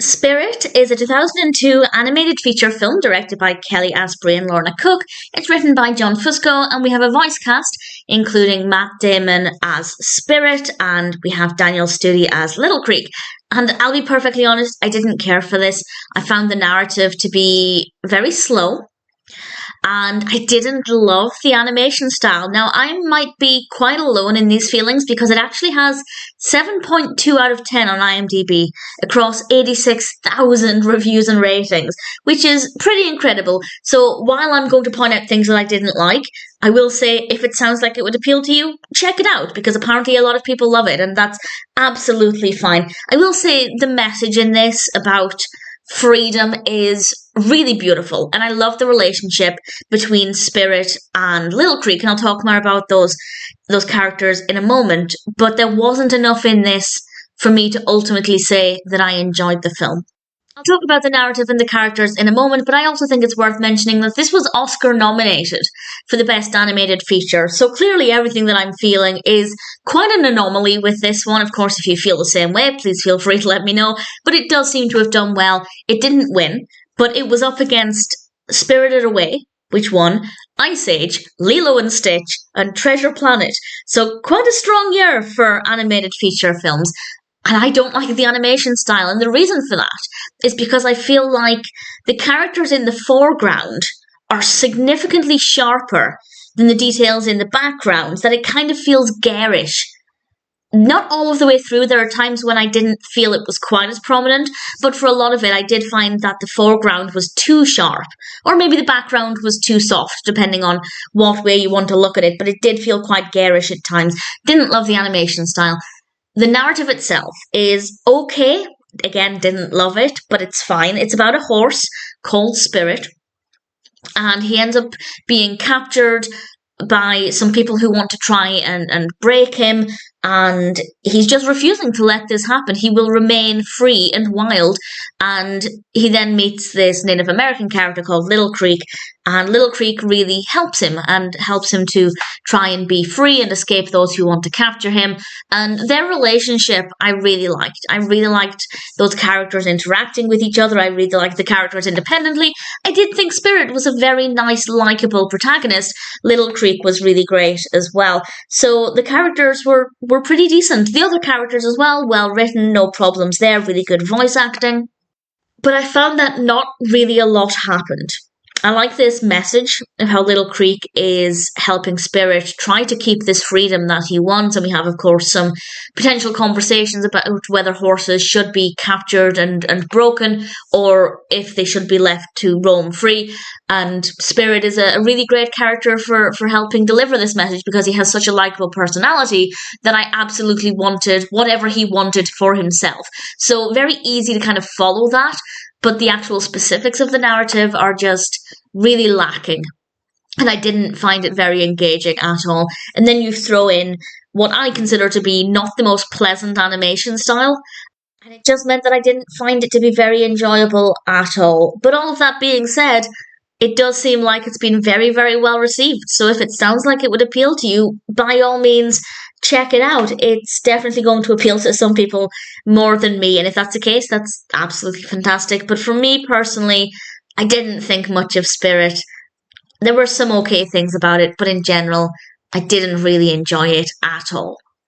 Spirit is a 2002 animated feature film directed by Kelly Asbury and Lorna Cook. It's written by John Fusco, and we have a voice cast including Matt Damon as Spirit, and we have Daniel Studi as Little Creek. And I'll be perfectly honest, I didn't care for this. I found the narrative to be very slow, and I didn't love the animation style. Now, I might be quite alone in these feelings because it actually has 7.2 out of 10 on IMDb across 86,000 reviews and ratings, which is pretty incredible. So while I'm going to point out things that I didn't like, I will say if it sounds like it would appeal to you, check it out, because apparently a lot of people love it, and that's absolutely fine. I will say the message in this about freedom is really beautiful, and I love the relationship between Spirit and Little Creek, and I'll talk more about those characters in a moment, but there wasn't enough in this for me to ultimately say that I enjoyed the film. I'll talk about the narrative and the characters in a moment, but I also think it's worth mentioning that this was Oscar nominated for the Best Animated Feature, so clearly everything that I'm feeling is quite an anomaly with this one. Of course, if you feel the same way, please feel free to let me know, but it does seem to have done well. It didn't win, but it was up against Spirited Away, which won, Ice Age, Lilo and Stitch, and Treasure Planet, so quite a strong year for animated feature films. And I don't like the animation style, and the reason for that is because I feel like the characters in the foreground are significantly sharper than the details in the background, that it kind of feels garish. Not all of the way through. There are times when I didn't feel it was quite as prominent, but for a lot of it I did find that the foreground was too sharp, or maybe the background was too soft, depending on what way you want to look at it, but it did feel quite garish at times. Didn't love the animation style. The narrative itself is okay. Again, didn't love it, but it's fine. It's about a horse called Spirit, and he ends up being captured by some people who want to try and break him, and he's just refusing to let this happen. He will remain free and wild, and he then meets this Native American character called Little Creek, and Little Creek really helps him to try and be free and escape those who want to capture him. And their relationship I really liked. I really liked those characters interacting with each other. I really liked the characters independently. I did think Spirit was a very nice, likeable protagonist. Little Creek was really great as well. So the characters were pretty decent. The other characters as well written, no problems there, really good voice acting. But I found that not really a lot happened. I like this message of how Little Creek is helping Spirit try to keep this freedom that he wants, and we have, of course, some potential conversations about whether horses should be captured and broken, or if they should be left to roam free. And Spirit is a really great character for helping deliver this message, because he has such a likeable personality that I absolutely wanted whatever he wanted for himself. So very easy to kind of follow that, but the actual specifics of the narrative are just really lacking, and I didn't find it very engaging at all. And then you throw in what I consider to be not the most pleasant animation style, and it just meant that I didn't find it to be very enjoyable at all. But all of that being said, it does seem like it's been very, very well received, so if it sounds like it would appeal to you, by all means, check it out. It's definitely going to appeal to some people more than me, and if that's the case, that's absolutely fantastic. But for me personally, I didn't think much of Spirit. There were some okay things about it, but in general, I didn't really enjoy it at all.